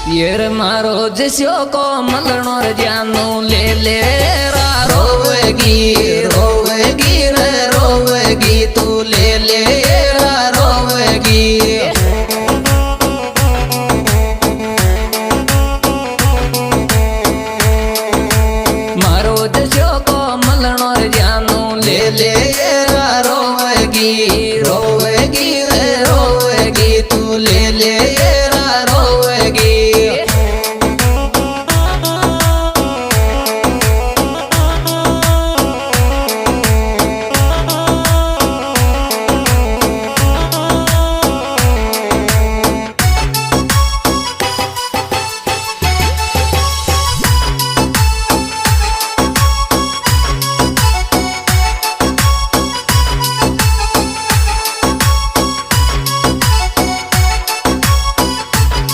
year મારો જસ્યો કો મલણો જાનું લે લે રા રોવેગી રે રોવેગી તું